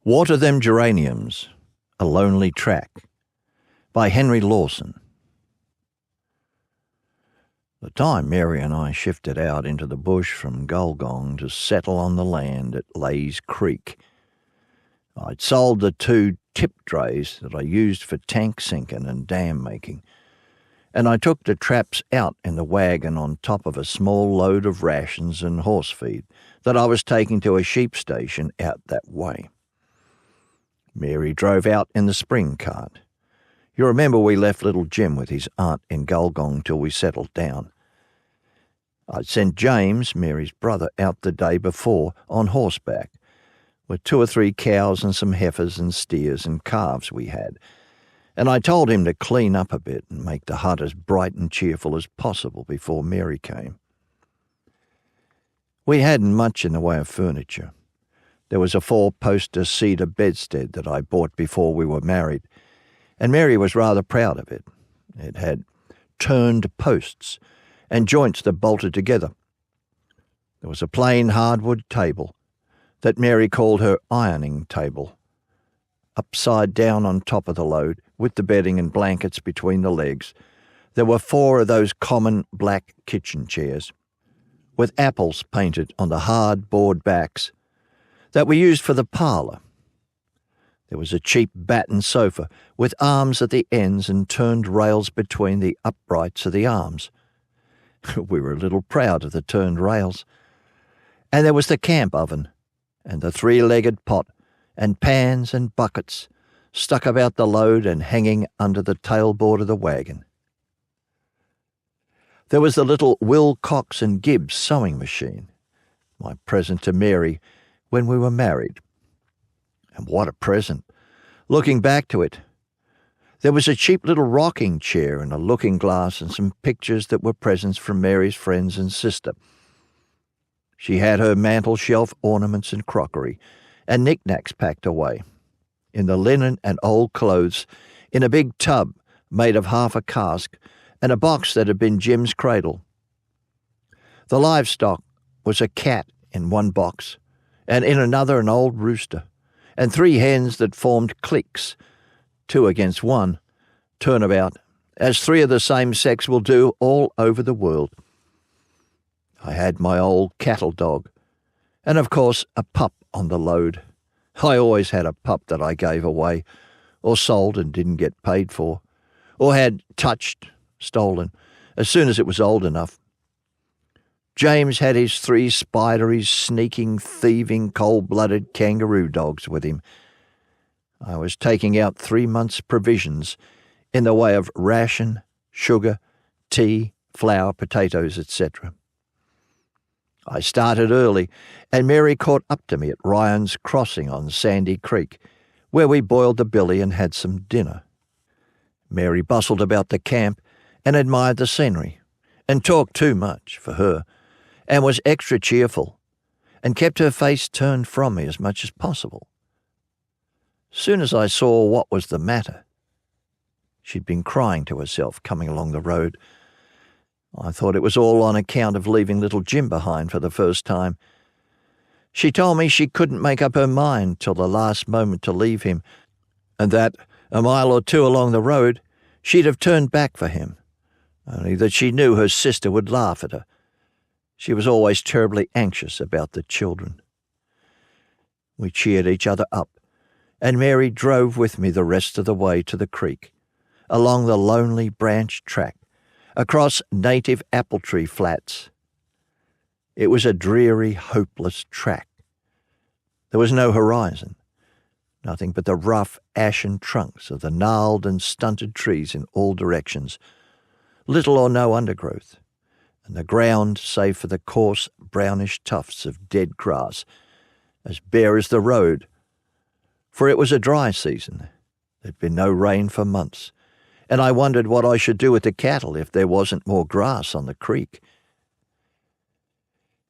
Water Them Geraniums, A Lonely Track by Henry Lawson. The time Mary and I shifted out into the bush from Gulgong to settle on the land at Lays Creek, I'd sold the 2 tip drays that I used for tank sinking and dam making, and I took the traps out in the wagon on top of a small load of rations and horse feed that I was taking to a sheep station out that way. Mary drove out in the spring cart. You remember we left little Jim with his aunt in Gulgong till we settled down. I'd sent James, Mary's brother, out the day before on horseback with 2 or 3 cows and some heifers and steers and calves we had, and I told him to clean up a bit and make the hut as bright and cheerful as possible before Mary came. We hadn't much in the way of furniture. There was a 4-poster cedar bedstead that I bought before we were married, and Mary was rather proud of it. It had turned posts and joints that bolted together. There was a plain hardwood table that Mary called her ironing table, upside down on top of the load, with the bedding and blankets between the legs. There were 4 of those common black kitchen chairs, with apples painted on the hard board backs, that we used for the parlour. There was a cheap batten sofa with arms at the ends and turned rails between the uprights of the arms. We were a little proud of the turned rails. And there was the camp oven, and the 3-legged pot, and pans and buckets stuck about the load and hanging under the tailboard of the wagon. There was the little Will Cox and Gibbs sewing machine, my present to Mary when we were married. And what a present! Looking back to it, there was a cheap little rocking chair and a looking glass and some pictures that were presents from Mary's friends and sister. She had her mantel shelf ornaments and crockery and knickknacks packed away, in the linen and old clothes, in a big tub made of half a cask and a box that had been Jim's cradle. The livestock was a cat in one box, and in another an old rooster, and 3 hens that formed cliques, 2 against 1, turnabout, as 3 of the same sex will do all over the world. I had my old cattle dog, and of course a pup on the load. I always had a pup that I gave away, or sold and didn't get paid for, or had touched, stolen, as soon as it was old enough. James had his 3 spidery, sneaking, thieving, cold-blooded kangaroo dogs with him. I was taking out 3 months' provisions in the way of ration, sugar, tea, flour, potatoes, etc. I started early, and Mary caught up to me at Ryan's Crossing on Sandy Creek, where we boiled the billy and had some dinner. Mary bustled about the camp and admired the scenery, and talked too much for her, and was extra cheerful, and kept her face turned from me as much as possible. Soon as I saw what was the matter, she'd been crying to herself coming along the road. I thought it was all on account of leaving little Jim behind for the first time. She told me she couldn't make up her mind till the last moment to leave him, and that, a mile or 2 along the road, she'd have turned back for him, only that she knew her sister would laugh at her. She was always terribly anxious about the children. We cheered each other up, and Mary drove with me the rest of the way to the creek, along the lonely branch track, across native apple tree flats. It was a dreary, hopeless track. There was no horizon, nothing but the rough, ashen trunks of the gnarled and stunted trees in all directions, little or no undergrowth, and the ground, save for the coarse, brownish tufts of dead grass, as bare as the road, for it was a dry season. There'd been no rain for months, and I wondered what I should do with the cattle if there wasn't more grass on the creek.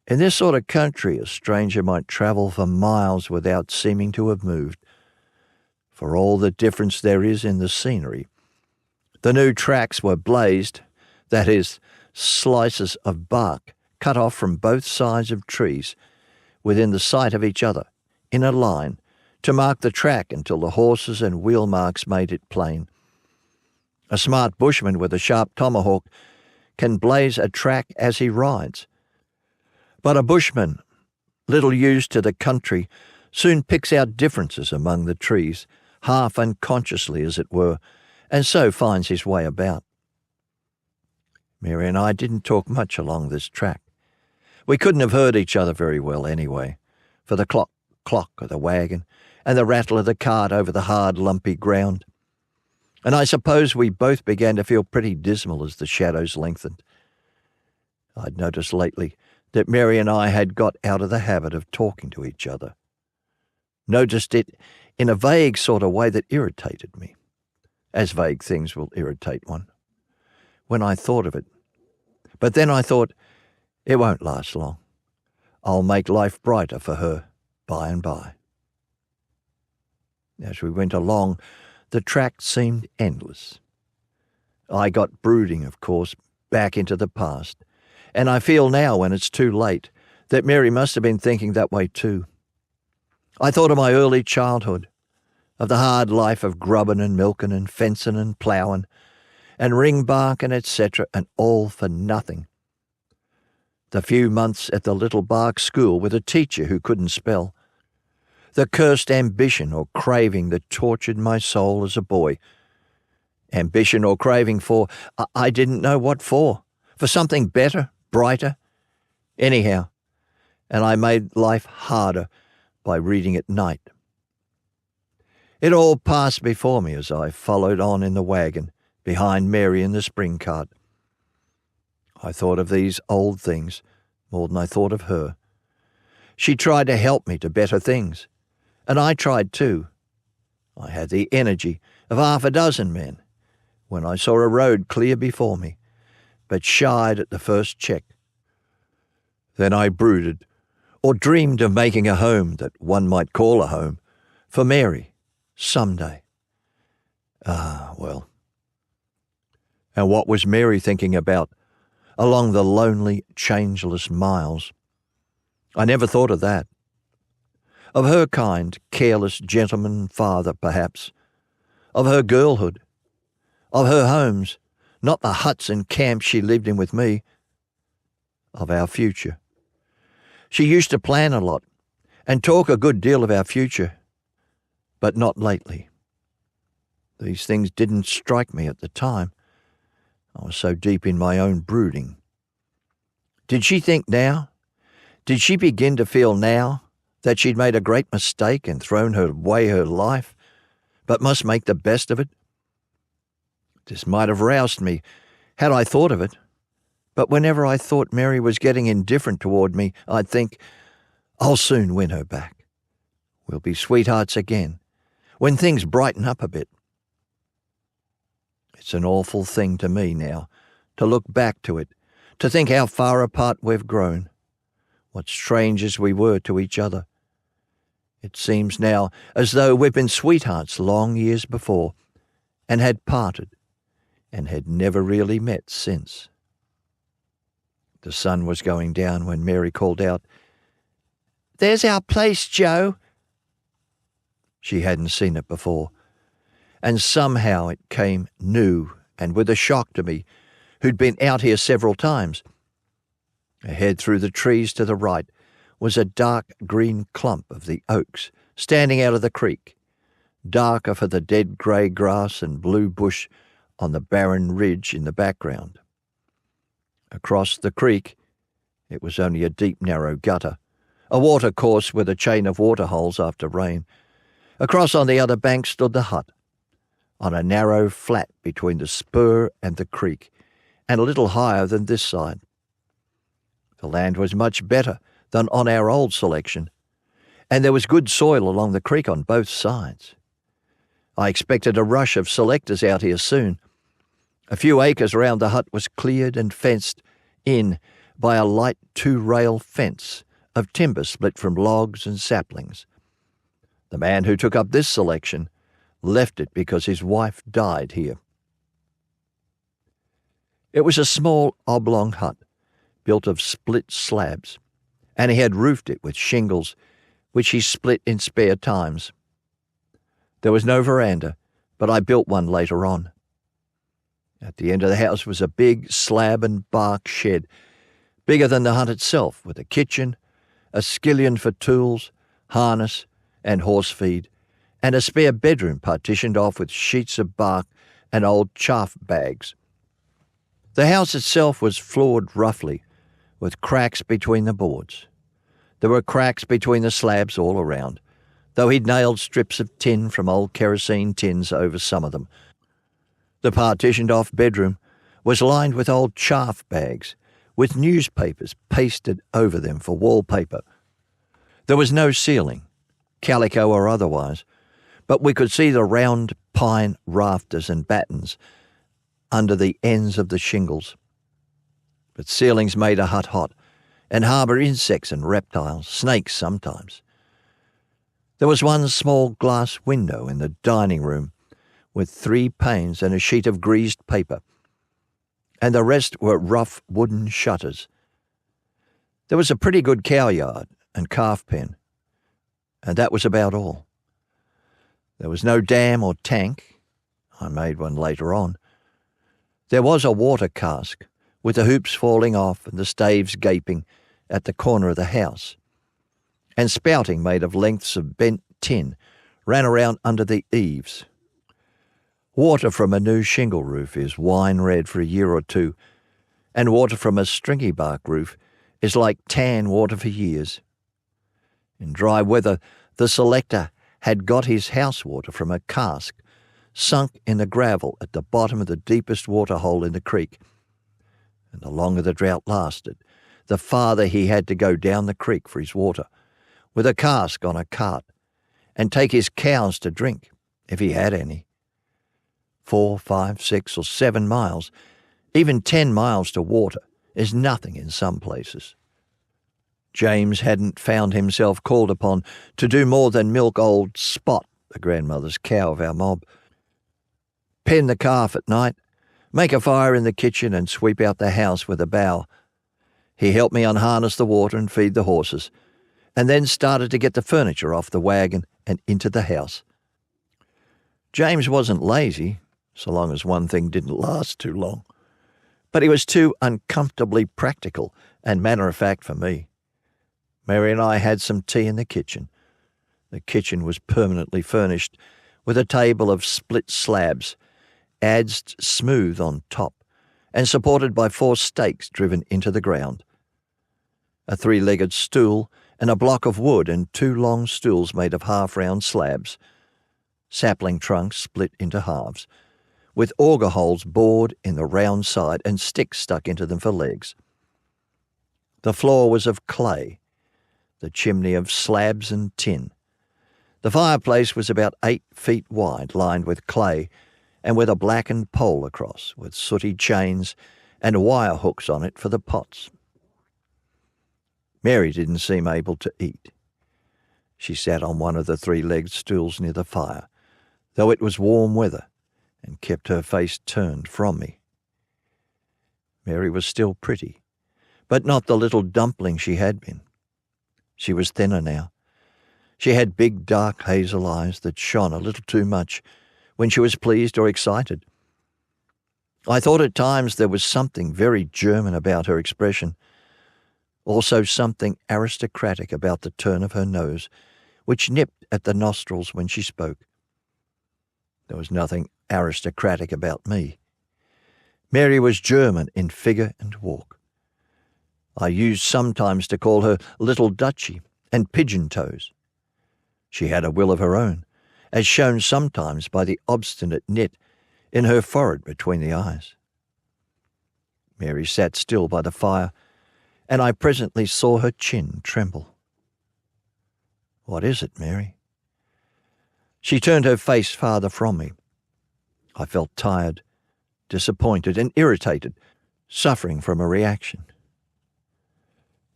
In this sort of country, a stranger might travel for miles without seeming to have moved, for all the difference there is in the scenery. The new tracks were blazed, that is, slices of bark cut off from both sides of trees, within the sight of each other, in a line, to mark the track until the horses and wheel marks made it plain. A smart bushman with a sharp tomahawk can blaze a track as he rides. But a bushman, little used to the country, soon picks out differences among the trees, half unconsciously as it were, and so finds his way about. Mary and I didn't talk much along this track. We couldn't have heard each other very well anyway, for the clock of the wagon and the rattle of the cart over the hard, lumpy ground. And I suppose we both began to feel pretty dismal as the shadows lengthened. I'd noticed lately that Mary and I had got out of the habit of talking to each other. Noticed it in a vague sort of way that irritated me, as vague things will irritate one, when I thought of it. But then I thought, it won't last long. I'll make life brighter for her by and by. As we went along, the track seemed endless. I got brooding, of course, back into the past, and I feel now, when it's too late, that Mary must have been thinking that way too. I thought of my early childhood, of the hard life of grubbing and milking and fencing and ploughing, and ring barking, etc., and all for nothing. The few months at the little bark school with a teacher who couldn't spell, the cursed ambition or craving that tortured my soul as a boy. Ambition or craving for, I didn't know what for something better, brighter. Anyhow, and I made life harder by reading at night. It all passed before me as I followed on in the wagon, behind Mary in the spring cart. I thought of these old things more than I thought of her. She tried to help me to better things, and I tried too. I had the energy of 6 men when I saw a road clear before me, but shied at the first check. Then I brooded, or dreamed of making a home that one might call a home, for Mary, someday. Ah, well. And what was Mary thinking about along the lonely, changeless miles? I never thought of that. Of her kind, careless gentleman father, perhaps. Of her girlhood. Of her homes, not the huts and camps she lived in with me. Of our future. She used to plan a lot and talk a good deal of our future, but not lately. These things didn't strike me at the time. I was so deep in my own brooding. Did she think now? Did she begin to feel now that she'd made a great mistake and thrown away her life, but must make the best of it? This might have roused me, had I thought of it. But whenever I thought Mary was getting indifferent toward me, I'd think, I'll soon win her back. We'll be sweethearts again, when things brighten up a bit. It's an awful thing to me now, to look back to it, to think how far apart we've grown, what strangers we were to each other. It seems now as though we've been sweethearts long years before, and had parted, and had never really met since. The sun was going down when Mary called out, "There's our place, Joe." She hadn't seen it before, and somehow it came new and with a shock to me, who'd been out here several times. Ahead through the trees to the right was a dark green clump of the oaks standing out of the creek, darker for the dead grey grass and blue bush on the barren ridge in the background. Across the creek, it was only a deep, narrow gutter, a watercourse with a chain of waterholes after rain. Across on the other bank stood the hut, on a narrow flat between the spur and the creek, and a little higher than this side. The land was much better than on our old selection, and there was good soil along the creek on both sides. I expected a rush of selectors out here soon. A few acres round the hut was cleared and fenced in by a light 2-rail fence of timber split from logs and saplings. The man who took up this selection left it because his wife died here. It was a small oblong hut, built of split slabs, and he had roofed it with shingles, which he split in spare times. There was no veranda, but I built one later on. At the end of the house was a big slab and bark shed, bigger than the hut itself, with a kitchen, a skillion for tools, harness, and horse feed, and a spare bedroom partitioned off with sheets of bark and old chaff bags. The house itself was floored roughly, with cracks between the boards. There were cracks between the slabs all around, though he'd nailed strips of tin from old kerosene tins over some of them. The partitioned-off bedroom was lined with old chaff bags, with newspapers pasted over them for wallpaper. There was no ceiling, calico or otherwise, but we could see the round pine rafters and battens under the ends of the shingles. But ceilings made a hut hot, and harbour insects and reptiles, snakes sometimes. There was one small glass window in the dining room, with 3 panes and a sheet of greased paper, and the rest were rough wooden shutters. There was a pretty good cow yard and calf pen, and that was about all. There was no dam or tank. I made one later on. There was a water cask, with the hoops falling off and the staves gaping at the corner of the house, and spouting made of lengths of bent tin ran around under the eaves. Water from a new shingle roof is wine red for a year or two, and water from a stringy bark roof is like tan water for years. In dry weather, the selector had got his house water from a cask sunk in the gravel at the bottom of the deepest water hole in the creek, and the longer the drought lasted, the farther he had to go down the creek for his water, with a cask on a cart, and take his cows to drink, if he had any. 4, 5, 6, or 7 miles, even 10 miles to water, is nothing in some places. James hadn't found himself called upon to do more than milk old Spot, the grandmother's cow of our mob, pen the calf at night, make a fire in the kitchen, and sweep out the house with a bow. He helped me unharness the water and feed the horses, and then started to get the furniture off the wagon and into the house. James wasn't lazy, so long as one thing didn't last too long, but he was too uncomfortably practical and matter-of-fact for me. Mary and I had some tea in the kitchen. The kitchen was permanently furnished with a table of split slabs, adzed smooth on top, and supported by 4 stakes driven into the ground. A 3-legged stool and a block of wood and 2 long stools made of half-round slabs, sapling trunks split into halves, with auger holes bored in the round side and sticks stuck into them for legs. The floor was of clay, the chimney of slabs and tin. The fireplace was about 8 feet wide, lined with clay, and with a blackened pole across, with sooty chains and wire hooks on it for the pots. Mary didn't seem able to eat. She sat on one of the 3-legged stools near the fire, though it was warm weather, and kept her face turned from me. Mary was still pretty, but not the little dumpling she had been. She was thinner now. She had big dark hazel eyes that shone a little too much when she was pleased or excited. I thought at times there was something very German about her expression, also something aristocratic about the turn of her nose, which nipped at the nostrils when she spoke. There was nothing aristocratic about me. Mary was German in figure and walk. I used sometimes to call her Little Dutchy and Pigeon Toes. She had a will of her own, as shown sometimes by the obstinate knit in her forehead between the eyes. Mary sat still by the fire, and I presently saw her chin tremble. "What is it, Mary?" She turned her face farther from me. I felt tired, disappointed, and irritated, suffering from a reaction.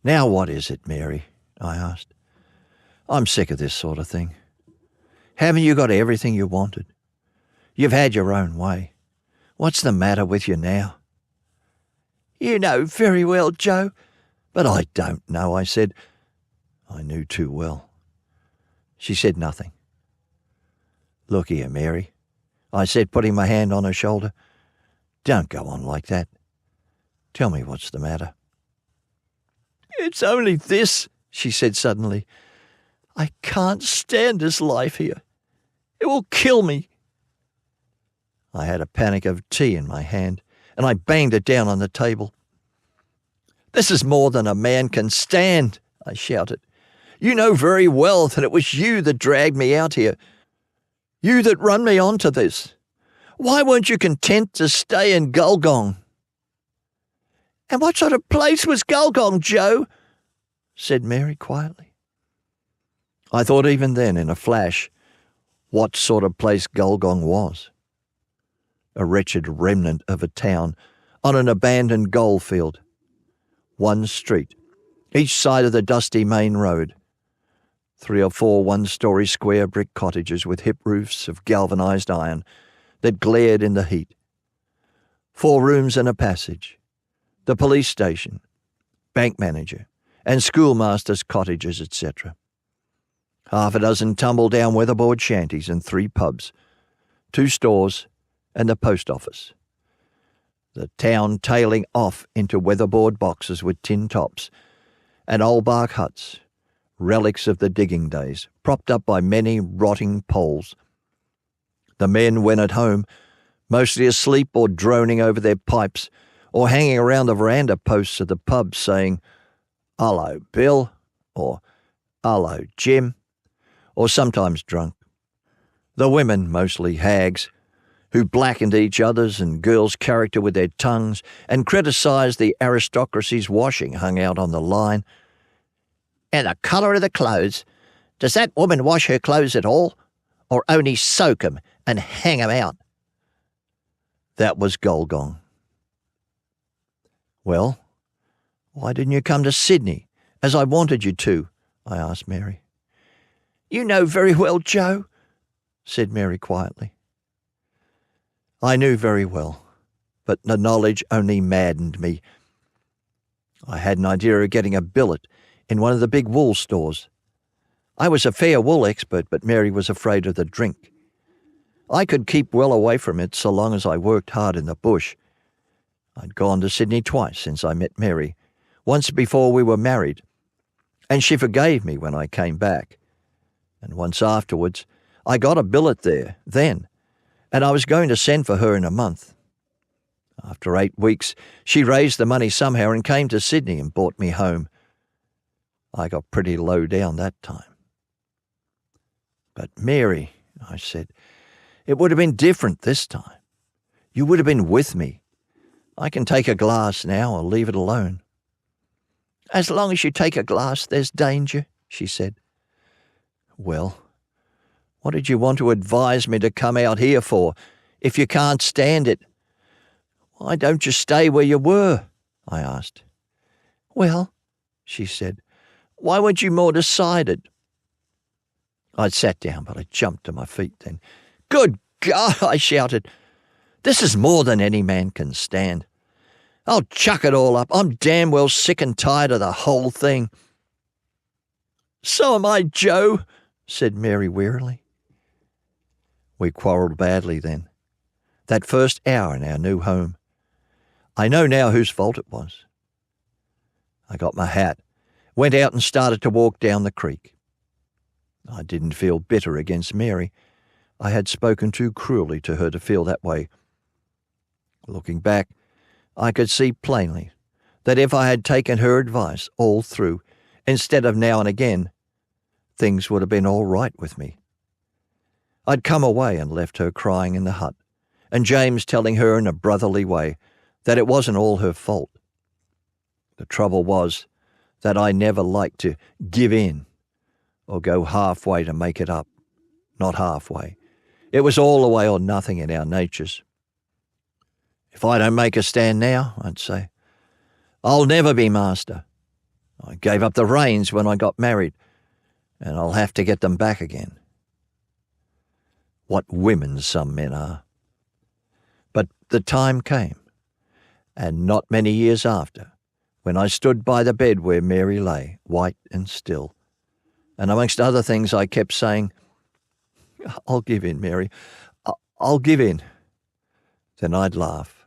"Now what is it, Mary?" I asked. "I'm sick of this sort of thing. Haven't you got everything you wanted? You've had your own way. What's the matter with you now?" "You know very well, Joe." "But I don't know," I said. I knew too well. She said nothing. "Look here, Mary," I said, putting my hand on her shoulder. "Don't go on like that. Tell me what's the matter." "It's only this," she said suddenly. "I can't stand this life here. It will kill me." I had a panic of tea in my hand, and I banged it down on the table. "This is more than a man can stand," I shouted. "You know very well that it was you that dragged me out here. You that run me on to this. Why weren't you content to stay in Gulgong?" "And what sort of place was Gulgong, Joe?" said Mary quietly. I thought even then, in a flash, what sort of place Gulgong was. A wretched remnant of a town on an abandoned goldfield. One street, each side of the dusty main road. 3 or 4 one-story square brick cottages with hip roofs of galvanized iron that glared in the heat. 4 rooms and a passage. The police station, bank manager, and schoolmasters' cottages, etc. 6 tumble-down weatherboard shanties and 3 pubs, 2 stores, and the post office. The town tailing off into weatherboard boxes with tin tops, and old bark huts, relics of the digging days, propped up by many rotting poles. The men, when at home, mostly asleep or droning over their pipes, or hanging around the veranda posts of the pub saying, "Hello, Bill," or "Hello, Jim," or sometimes drunk. The women, mostly hags, who blackened each other's and girls' character with their tongues and criticised the aristocracy's washing hung out on the line. "And the colour of the clothes. Does that woman wash her clothes at all, or only soak 'em and hang 'em out?" That was Gulgong. "Well, why didn't you come to Sydney, as I wanted you to?" I asked Mary. "You know very well, Joe," said Mary quietly. I knew very well, but the knowledge only maddened me. I had an idea of getting a billet in one of the big wool stores. I was a fair wool expert, but Mary was afraid of the drink. I could keep well away from it so long as I worked hard in the bush. I'd gone to Sydney twice since I met Mary, once before we were married, and she forgave me when I came back. And once afterwards, I got a billet there, then, and I was going to send for her in a month. After 8 weeks, she raised the money somehow and came to Sydney and brought me home. I got pretty low down that time. "But Mary," I said, "it would have been different this time. You would have been with me. I can take a glass now or leave it alone." "As long as you take a glass, there's danger," she said. "Well, what did you want to advise me to come out here for, if you can't stand it? Why don't you stay where you were?" I asked. "Well," she said, "why weren't you more decided?" I'd sat down, but I jumped to my feet then. "Good God," I shouted. "This is more than any man can stand. I'll chuck it all up. I'm damn well sick and tired of the whole thing." "So am I, Joe," said Mary wearily. We quarrelled badly then, that first hour in our new home. I know now whose fault it was. I got my hat, went out and started to walk down the creek. I didn't feel bitter against Mary. I had spoken too cruelly to her to feel that way. Looking back, I could see plainly that if I had taken her advice all through, instead of now and again, things would have been all right with me. I'd come away and left her crying in the hut, and James telling her in a brotherly way that it wasn't all her fault. The trouble was that I never liked to give in or go halfway to make it up. Not halfway. It was all the way or nothing in our natures. "If I don't make a stand now," I'd say, "I'll never be master. I gave up the reins when I got married, and I'll have to get them back again." What women some men are. But the time came, and not many years after, when I stood by the bed where Mary lay, white and still, and amongst other things I kept saying, I'll give in, Mary. I'll give in. Then I'd laugh.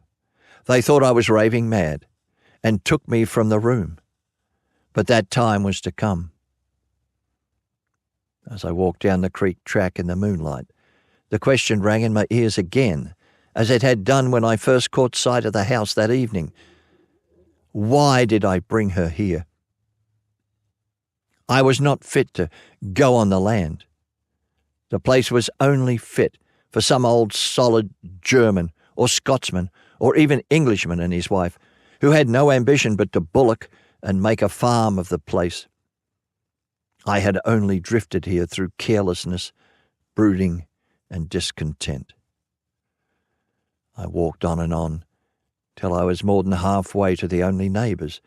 They thought I was raving mad and took me from the room. But that time was to come. As I walked down the creek track in the moonlight, the question rang in my ears again, as it had done when I first caught sight of the house that evening. Why did I bring her here? I was not fit to go on the land. The place was only fit for some old solid German or Scotsman or even Englishman and his wife, who had no ambition but to bullock and make a farm of the place. I had only drifted here through carelessness, brooding, and discontent. I walked on till I was more than halfway to the only neighbours,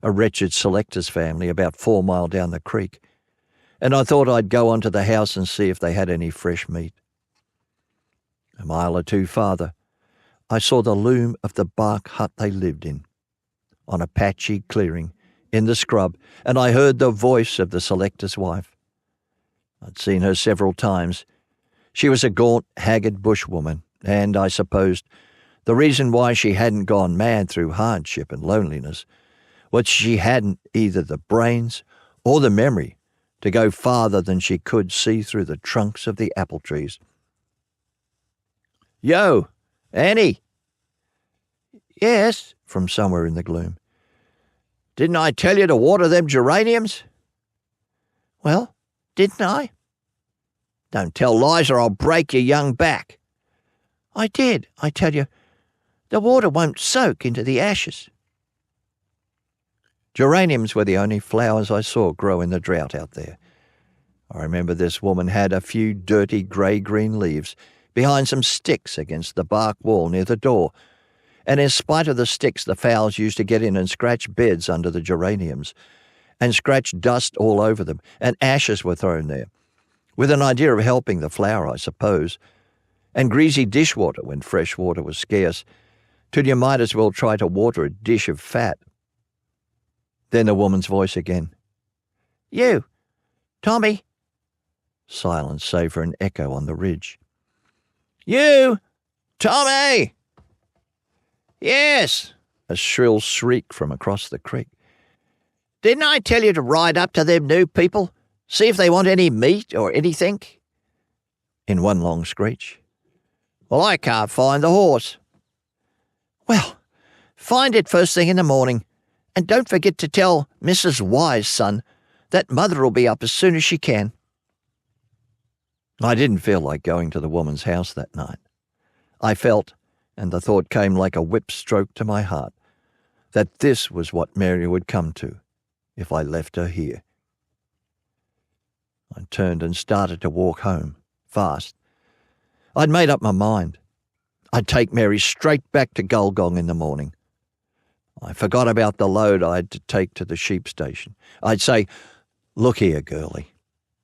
a wretched selector's family about 4 miles down the creek, and I thought I'd go on to the house and see if they had any fresh meat. A mile or two farther, I saw the loom of the bark hut they lived in, on a patchy clearing in the scrub, and I heard the voice of the selector's wife. I'd seen her several times. She was a gaunt, haggard bushwoman, and I supposed the reason why she hadn't gone mad through hardship and loneliness was she hadn't either the brains or the memory to go farther than she could see through the trunks of the apple trees. "Yo, Annie!" "Yes," from somewhere in the gloom. "Didn't I tell you to water them geraniums?" "Well, didn't I?" "Don't tell lies or I'll break your young back." "I did, I tell you. The water won't soak into the ashes." Geraniums were the only flowers I saw grow in the drought out there. I remember this woman had a few dirty grey-green leaves behind some sticks against the bark wall near the door, and in spite of the sticks the fowls used to get in and scratch beds under the geraniums, and scratch dust all over them, and ashes were thrown there, with an idea of helping the flower, I suppose, and greasy dishwater when fresh water was scarce, till you might as well try to water a dish of fat. Then the woman's voice again. "You, Tommy." Silence save for an echo on the ridge. "You, Tommy!" "Yes," a shrill shriek from across the creek. "Didn't I tell you to ride up to them new people, see if they want any meat or anything?" In one long screech. "Well, I can't find the horse." "Well, find it first thing in the morning, and don't forget to tell Mrs. Wise, son, that Mother'll be up as soon as she can." I didn't feel like going to the woman's house that night. I felt, and the thought came like a whip stroke to my heart, that this was what Mary would come to if I left her here. I turned and started to walk home, fast. I'd made up my mind. I'd take Mary straight back to Gulgong in the morning. I forgot about the load I had to take to the sheep station. I'd say, "Look here, girlie,"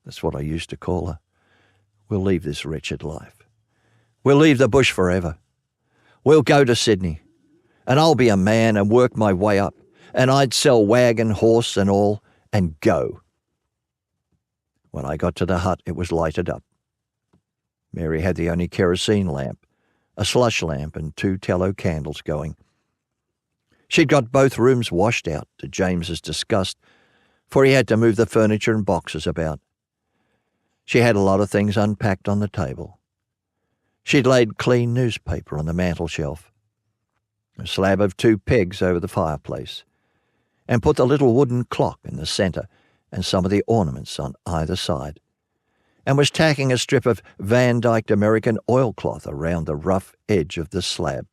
that's what I used to call her. "We'll leave this wretched life. We'll leave the bush forever. We'll go to Sydney, and I'll be a man and work my way up, and I'd sell wagon, horse and all, and go." When I got to the hut, it was lighted up. Mary had the only kerosene lamp, a slush lamp and 2 tallow candles going. She'd got both rooms washed out, to James's disgust, for he had to move the furniture and boxes about. She had a lot of things unpacked on the table. She'd laid clean newspaper on the mantel shelf, a slab of 2 pegs over the fireplace, and put the little wooden clock in the centre and some of the ornaments on either side, and was tacking a strip of Van Dyked American oilcloth around the rough edge of the slab.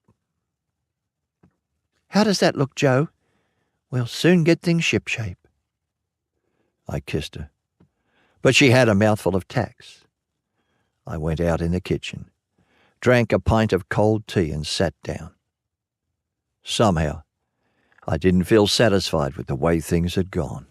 "How does that look, Joe? We'll soon get things shipshape." I kissed her, but she had a mouthful of tacks. I went out in the kitchen, drank a pint of cold tea and sat down. Somehow, I didn't feel satisfied with the way things had gone.